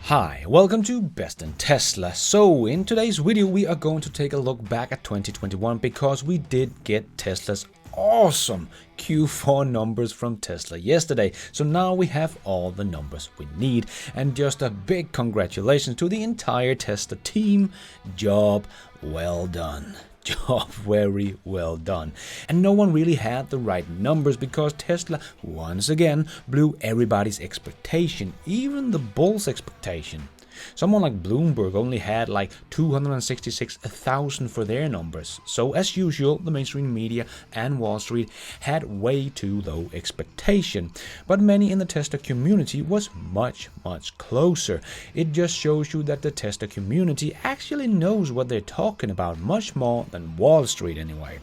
Hi, welcome to Best in Tesla. So in today's video we are going to take a look back at 2021 because we did get Tesla's awesome Q4 numbers from Tesla yesterday. So now we have all the numbers we need, and just a big congratulations to the entire Tesla team. Job well done. Job very well done. And no one really had the right numbers because Tesla once again blew everybody's expectation, even the bulls' expectation. Someone like Bloomberg only had like 266,000 for their numbers. So as usual, the mainstream media and Wall Street had way too low expectation. But many in the Tesla community was much closer. It just shows you that the Tesla community actually knows what they're talking about, much more than Wall Street anyway.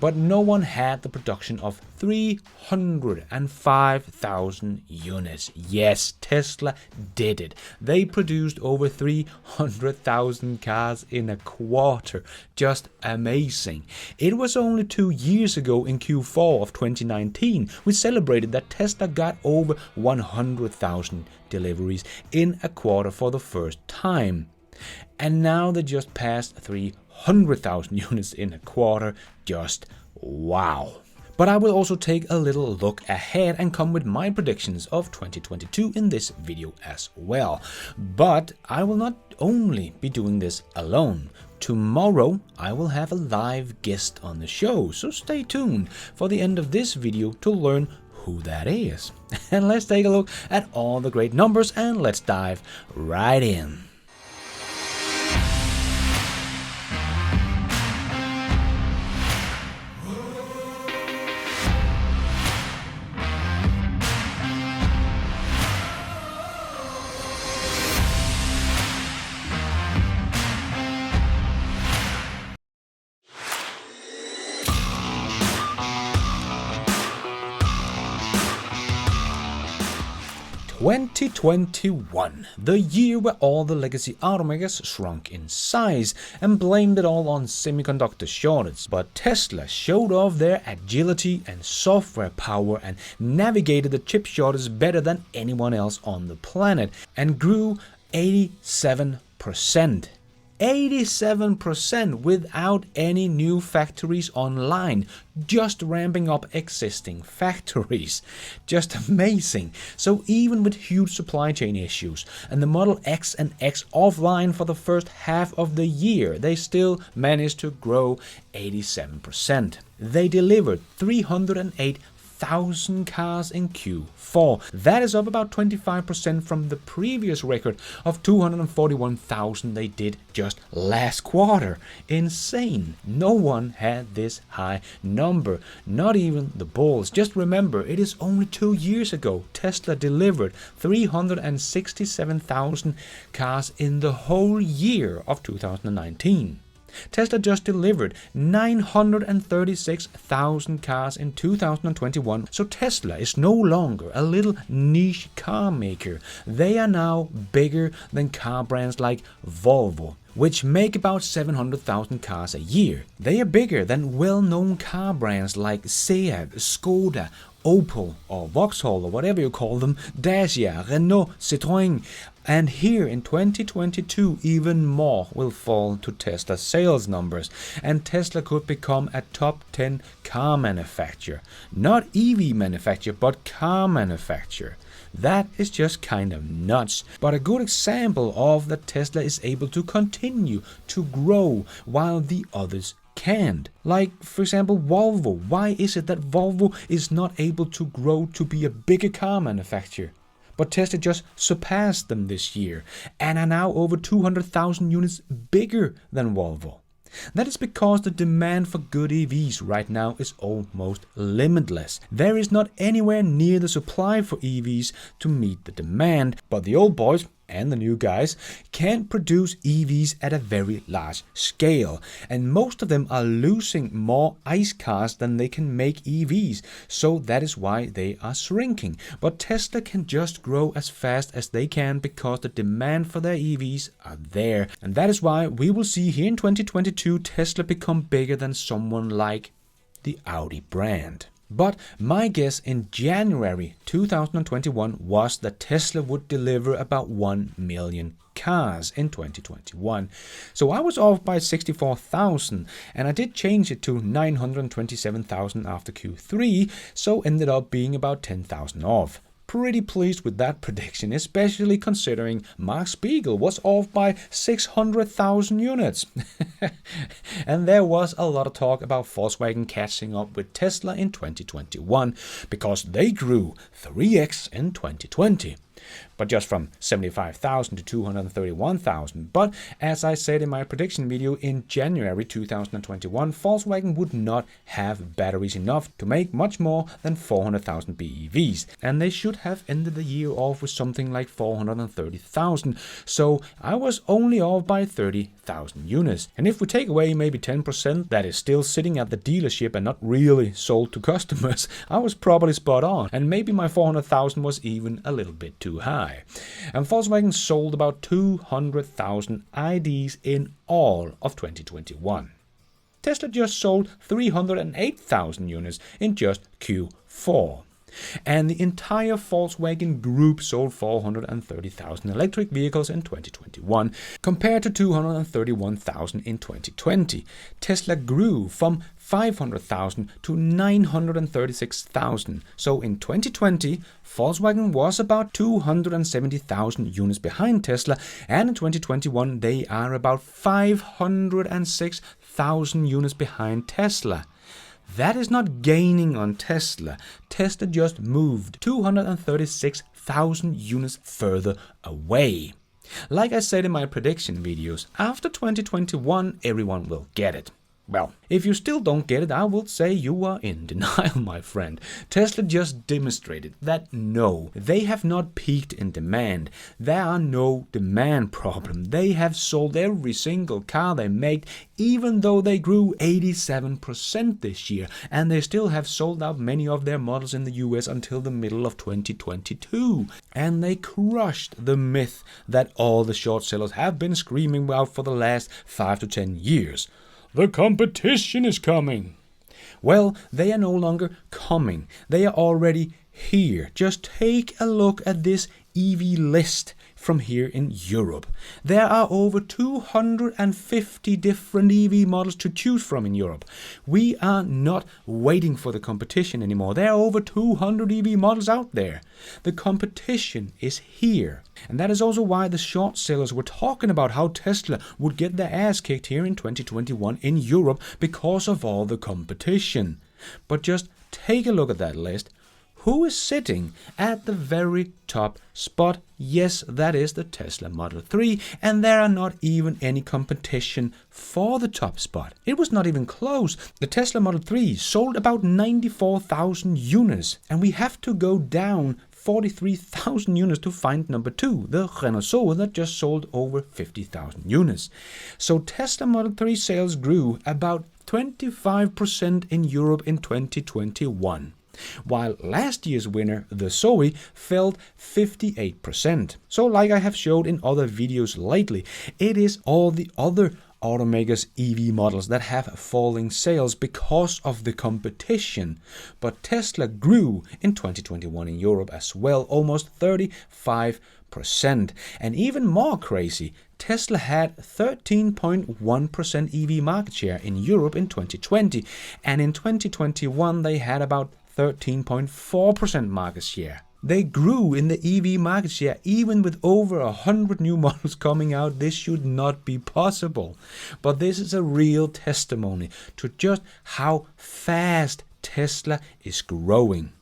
But no one had the production of 305,000 units. Yes, Tesla did it. They produced over 300,000 cars in a quarter. Just amazing. It was only 2 years ago in Q4 of 2019 we celebrated that Tesla got over 100,000 deliveries in a quarter for the first time. And now they just passed 300,000 units in a quarter. Just wow. But I will also take a little look ahead and come with my predictions of 2022 in this video as well. But I will not only be doing this alone. Tomorrow I will have a live guest on the show, so stay tuned for the end of this video to learn who that is. And let's take a look at all the great numbers and let's dive right in. '21, the year where all the legacy automakers shrunk in size and blamed it all on semiconductor shortage. But Tesla showed off their agility and software power and navigated the chip shortage better than anyone else on the planet and grew 87%. 87% without any new factories online, just ramping up existing factories. Just amazing. So even with huge supply chain issues and the Model X and X offline for the first half of the year, they still managed to grow 87%. They delivered 308,000 cars in Q4. That is up about 25% from the previous record of 241,000 they did just last quarter. Insane. No one had this high number, not even the bulls. Just remember, it is only 2 years ago Tesla delivered 367,000 cars in the whole year of 2019. Tesla just delivered 936,000 cars in 2021, so Tesla is no longer a little niche car maker. They are now bigger than car brands like Volvo, which make about 700,000 cars a year. They are bigger than well-known car brands like Seat, Skoda, Opel or Vauxhall or whatever you call them, Dacia, Renault, Citroën. And here in 2022 even more will fall to Tesla's sales numbers, and Tesla could become a top 10 car manufacturer. Not EV manufacturer, but car manufacturer. That is just kind of nuts, but a good example of that Tesla is able to continue to grow while the others can't. Like, for example, Volvo. Why is it that Volvo is not able to grow to be a bigger car manufacturer? But Tesla just surpassed them this year and are now over 200,000 units bigger than Volvo. That is because the demand for good EVs right now is almost limitless. There is not anywhere near the supply for EVs to meet the demand, but the old boys and the new guys can't produce EVs at a very large scale, and most of them are losing more ICE cars than they can make EVs, so that is why they are shrinking. But Tesla can just grow as fast as they can because the demand for their EVs are there, and that is why we will see here in 2022 Tesla become bigger than someone like the Audi brand. But my guess in January 2021 was that Tesla would deliver about 1 million cars in 2021. So I was off by 64,000, and I did change it to 927,000 after Q3, so ended up being about 10,000 off. Pretty pleased with that prediction, especially considering Mark Spiegel was off by 600,000 units. And there was a lot of talk about Volkswagen catching up with Tesla in 2021 because they grew 3x in 2020. But just from 75,000 to 231,000. But as I said in my prediction video in January 2021, Volkswagen would not have batteries enough to make much more than 400,000 BEVs. And they should have ended the year off with something like 430,000. So I was only off by 30,000 units. And if we take away maybe 10% that is still sitting at the dealership and not really sold to customers, I was probably spot on. And maybe my 400,000 was even a little bit too high. And Volkswagen sold about 200,000 IDs in all of 2021. Tesla just sold 308,000 units in just Q4. And the entire Volkswagen group sold 430,000 electric vehicles in 2021, compared to 231,000 in 2020. Tesla grew from 500,000 to 936,000. So in 2020, Volkswagen was about 270,000 units behind Tesla, and in 2021 they are about 506,000 units behind Tesla. That is not gaining on Tesla. Tesla just moved 236,000 units further away. Like I said in my prediction videos, after 2021 everyone will get it. Well, if you still don't get it, I will say you are in denial, my friend. Tesla just demonstrated that no, they have not peaked in demand. There are no demand problem. They have sold every single car they made, even though they grew 87% this year, and they still have sold out many of their models in the US until the middle of 2022. And they crushed the myth that all the short sellers have been screaming about for the last 5 to 10 years. The competition is coming. Well, they are no longer coming. They are already here. Just take a look at this EV list from here in Europe. There are over 250 different EV models to choose from in Europe. We are not waiting for the competition anymore. There are over 200 EV models out there. The competition is here. And that is also why the short sellers were talking about how Tesla would get their ass kicked here in 2021 in Europe because of all the competition. But just take a look at that list. Who is sitting at the very top spot? Yes, that is the Tesla Model 3, and there are not even any competition for the top spot. It was not even close. The Tesla Model 3 sold about 94,000 units, and we have to go down 43,000 units to find number 2, the Renault Zoe, that just sold over 50,000 units. So Tesla Model 3 sales grew about 25% in Europe in 2021. While last year's winner, the Zoe, fell 58%. So like I have showed in other videos lately, it is all the other automakers' EV models that have falling sales because of the competition. But Tesla grew in 2021 in Europe as well, almost 35%. And even more crazy, Tesla had 13.1% EV market share in Europe in 2020, and in 2021 they had about 13.4% market share. They grew in the EV market share even with over 100 new models coming out. This should not be possible. But this is a real testimony to just how fast Tesla is growing.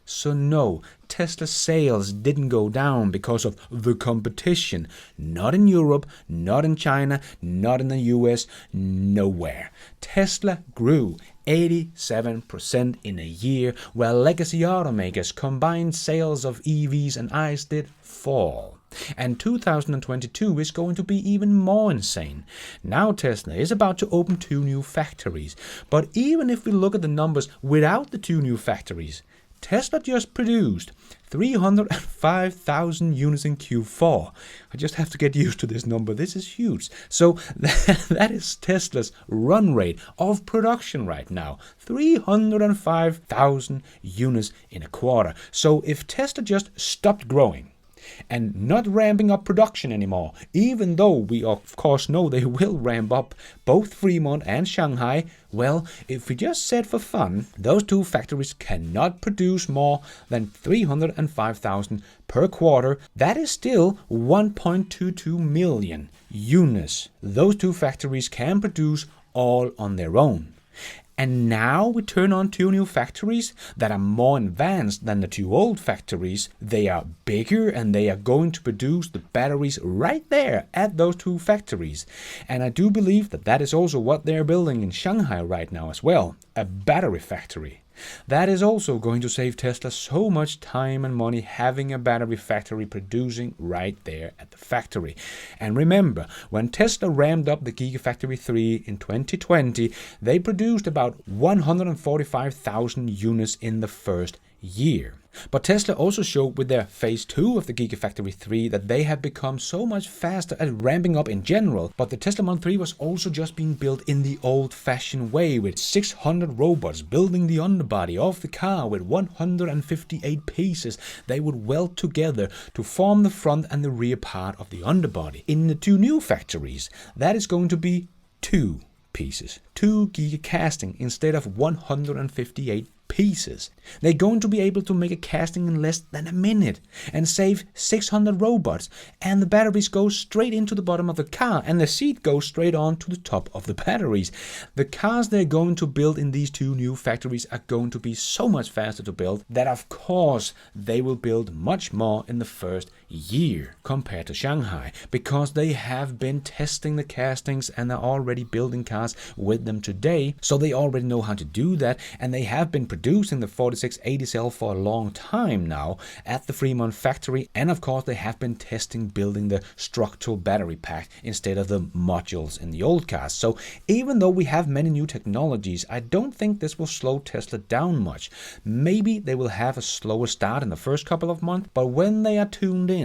So no, Tesla sales didn't go down because of the competition. Not in Europe, not in China, not in the US, nowhere. Tesla grew 87% in a year, while legacy automakers combined sales of EVs and ICE did fall. And 2022 is going to be even more insane. Now Tesla is about to open 2 new factories. But even if we look at the numbers without the 2 new factories, Tesla just produced 305,000 units in Q4. I just have to get used to this number. This is huge. So that is Tesla's run rate of production right now. 305,000 units in a quarter. So if Tesla just stopped growing and not ramping up production anymore, even though we of course know they will ramp up both Fremont and Shanghai, well, if we just said for fun, those two factories cannot produce more than 305,000 per quarter, that is still 1.22 million units those two factories can produce all on their own. And now we turn on two new factories that are more advanced than the two old factories. They are bigger and they are going to produce the batteries right there at those two factories. And I do believe that that is also what they're building in Shanghai right now as well, a battery factory. That is also going to save Tesla so much time and money having a battery factory producing right there at the factory. And remember, when Tesla ramped up the Gigafactory 3 in 2020, they produced about 145,000 units in the first year. But Tesla also showed with their phase 2 of the Gigafactory 3 that they have become so much faster at ramping up in general, but the Tesla Model 3 was also just being built in the old-fashioned way with 600 robots building the underbody of the car with 158 pieces they would weld together to form the front and the rear part of the underbody. In the two new factories, that is going to be 2 pieces, 2 gigacasting instead of 158 pieces. They're going to be able to make a casting in less than a minute and save 600 robots, and the batteries go straight into the bottom of the car and the seat goes straight on to the top of the batteries. The cars they're going to build in these two new factories are going to be so much faster to build that of course they will build much more in the first year compared to Shanghai, because they have been testing the castings and are already building cars with them today, so they already know how to do that, and they have been producing the 4680 cell for a long time now at the Fremont factory, and of course they have been testing building the structural battery pack instead of the modules in the old cars. So even though we have many new technologies, I don't think this will slow Tesla down much. Maybe they will have a slower start in the first couple of months, but when they are tuned in,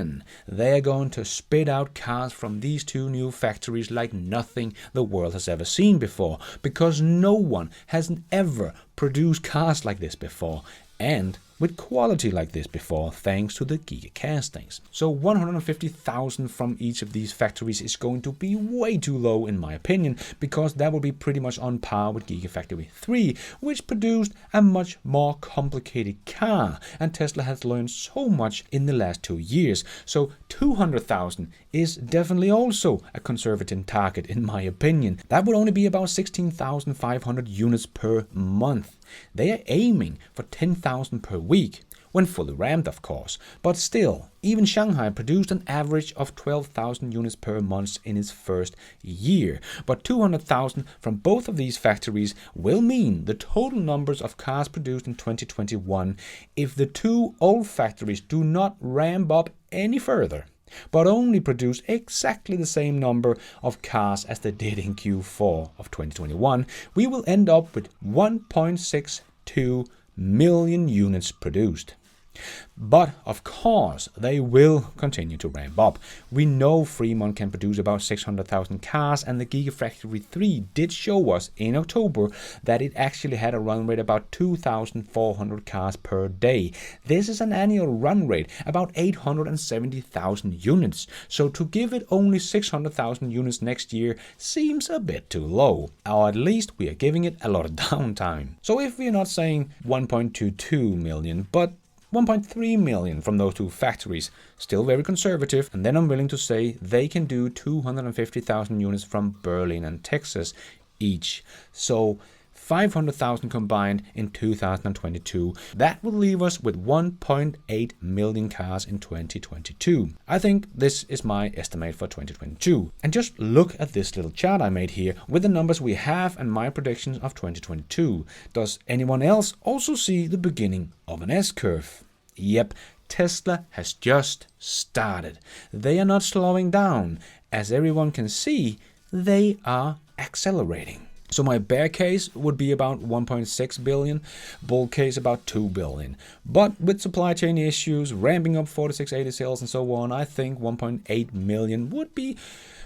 they are going to spit out cars from these two new factories like nothing the world has ever seen before, because no one has ever produced cars like this before, and with quality like this before, thanks to the gigacastings. So 150,000 from each of these factories is going to be way too low in my opinion, because that will be pretty much on par with Gigafactory 3, which produced a much more complicated car, and Tesla has learned so much in the last 2 years. So 200,000 is definitely also a conservative target in my opinion. That would only be about 16,500 units per month. They are aiming for 10,000 per week, when fully ramped of course, but still, even Shanghai produced an average of 12,000 units per month in its first year. But 200,000 from both of these factories will mean the total numbers of cars produced in 2021 if the two old factories do not ramp up any further, but only produce exactly the same number of cars as they did in Q4 of 2021, we will end up with 1.62 million units produced. But of course, they will continue to ramp up. We know Fremont can produce about 600,000 cars, and the Gigafactory 3 did show us in October that it actually had a run rate about 2,400 cars per day. This is an annual run rate about 870,000 units. So to give it only 600,000 units next year seems a bit too low, or at least we are giving it a lot of downtime. So if we are not saying 1.22 million, but 1.3 million from those two factories, still very conservative, and then I'm willing to say they can do 250,000 units from Berlin and Texas each. So 500,000 combined in 2022. That will leave us with 1.8 million cars in 2022. I think this is my estimate for 2022. And just look at this little chart I made here with the numbers we have and my predictions of 2022. Does anyone else also see the beginning of an S-curve? Yep, Tesla has just started. They are not slowing down. As everyone can see, they are accelerating. So my bear case would be about 1.6 billion, bull case about 2 billion. But with supply chain issues, ramping up 4680 sales and so on, I think 1.8 million would be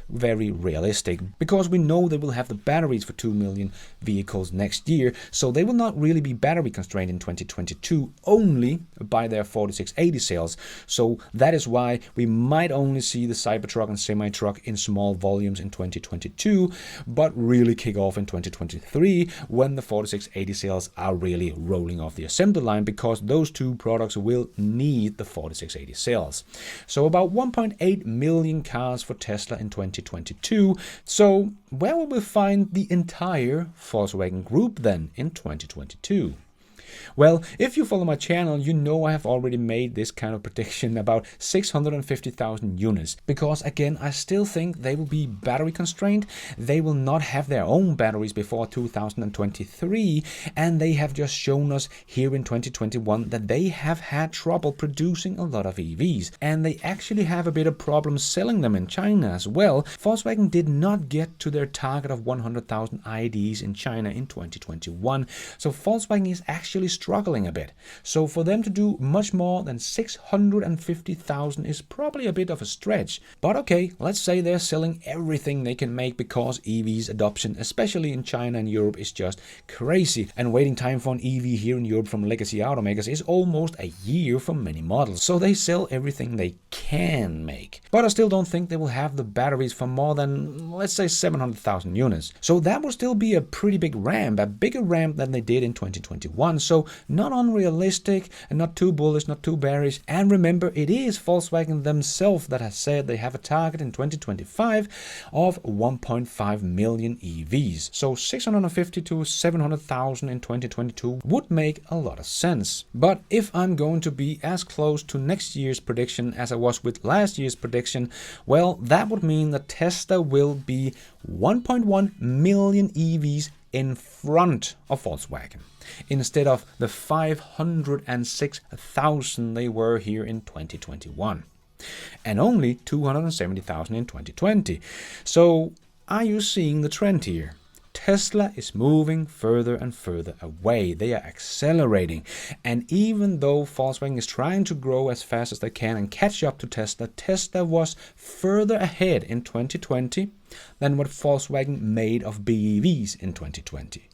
very realistic, because we know they will have the batteries for 2 million vehicles next year, so they will not really be battery constrained in 2022 only by their 4680 sales. So that is why we might only see the Cybertruck and semi-truck in small volumes in 2022, but really kick off in 2023 when the 4680 sales are really rolling off the assembly line, because those two products will need the 4680 sales. So about 1.8 million cars for Tesla in 2022. So where will we find the entire Volkswagen Group then in 2022? Well, if you follow my channel, you know I have already made this kind of prediction about 650,000 units, because again, I still think they will be battery constrained. They will not have their own batteries before 2023, and they have just shown us here in 2021 that they have had trouble producing a lot of EVs, and they actually have a bit of problems selling them in China as well. Volkswagen did not get to their target of 100,000 IDs in China in 2021, so Volkswagen is actually struggling a bit. So for them to do much more than 650,000 is probably a bit of a stretch. But okay, let's say they're selling everything they can make, because EVs adoption, especially in China and Europe, is just crazy. And waiting time for an EV here in Europe from legacy automakers is almost a year for many models. So they sell everything they can make. But I still don't think they will have the batteries for more than, let's say, 700,000 units. So that will still be a pretty big ramp, a bigger ramp than they did in 2021. So not unrealistic and not too bullish, not too bearish. And remember, it is Volkswagen themselves that has said they have a target in 2025 of 1.5 million EVs. So 650 to 700,000 in 2022 would make a lot of sense. But if I'm going to be as close to next year's prediction as I was with last year's prediction, well, that would mean that Tesla will be 1.1 million EVs in front of Volkswagen, instead of the 506,000 they were here in 2021, and only 270,000 in 2020. So are you seeing the trend here? Tesla is moving further and further away. They are accelerating. And even though Volkswagen is trying to grow as fast as they can and catch up to Tesla, Tesla was further ahead in 2020 than what Volkswagen made of BEVs in 2020.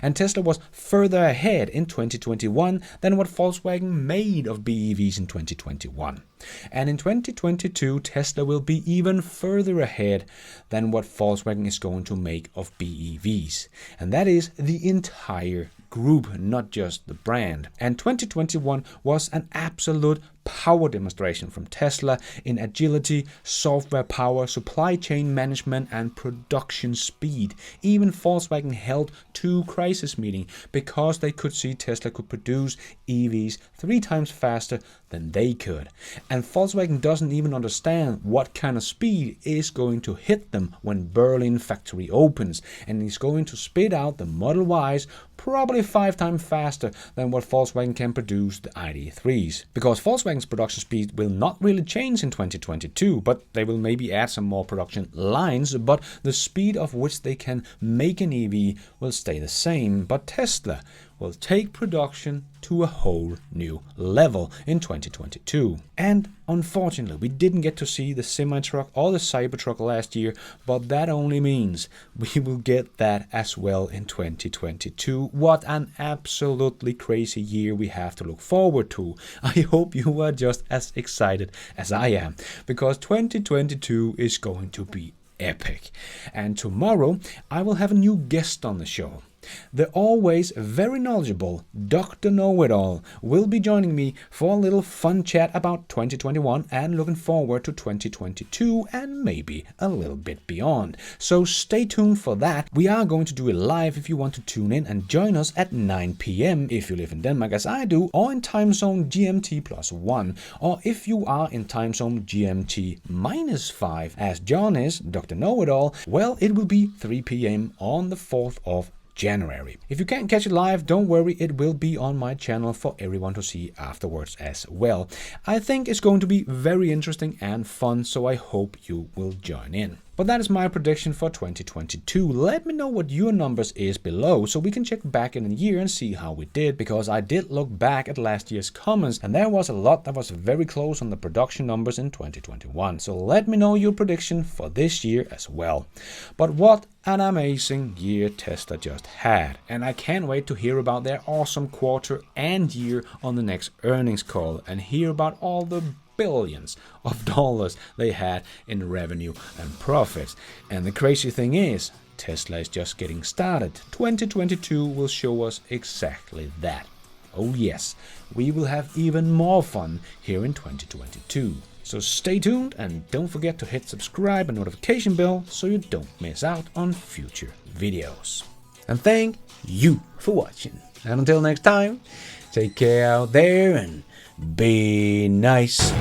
And Tesla was further ahead in 2021 than what Volkswagen made of BEVs in 2021. And in 2022, Tesla will be even further ahead than what Volkswagen is going to make of BEVs. And that is the entire group, not just the brand. And 2021 was an absolute power demonstration from Tesla in agility, software power, supply chain management, and production speed. Even Volkswagen held 2 crisis meetings because they could see Tesla could produce EVs 3 times faster than they could. And Volkswagen doesn't even understand what kind of speed is going to hit them when Berlin factory opens, and it's going to spit out the Model Ys probably 5 times faster than what Volkswagen can produce the ID3s. Because Volkswagen's production speed will not really change in 2022, but they will maybe add some more production lines, but the speed of which they can make an EV will stay the same. But Tesla will take production to a whole new level in 2022. And unfortunately, we didn't get to see the semi-truck or the Cybertruck last year, but that only means we will get that as well in 2022. What an absolutely crazy year we have to look forward to. I hope you are just as excited as I am, because 2022 is going to be epic. And tomorrow I will have a new guest on the show. The always very knowledgeable Dr. Know-It-All will be joining me for a little fun chat about 2021 and looking forward to 2022 and maybe a little bit beyond. So stay tuned for that. We are going to do it live if you want to tune in and join us at 9 p.m. if you live in Denmark as I do, or in time zone GMT +1, or if you are in time zone GMT -5 as John is, Dr. Know-It-All, well, it will be 3 p.m. on the 4th of January. If you can't catch it live, don't worry, it will be on my channel for everyone to see afterwards as well. I think it's going to be very interesting and fun, so I hope you will join in. But that is my prediction for 2022. Let me know what your numbers is below so we can check back in a year and see how we did, because I did look back at last year's comments and there was a lot that was very close on the production numbers in 2021. So let me know your prediction for this year as well. But what an amazing year Tesla just had, and I can't wait to hear about their awesome quarter and year on the next earnings call and hear about all the billions of dollars they had in revenue and profits. And the crazy thing is, Tesla is just getting started. 2022 will show us exactly that. Oh yes, we will have even more fun here in 2022. So stay tuned and don't forget to hit subscribe and notification bell so you don't miss out on future videos. And thank you for watching. And until next time, take care out there and be nice.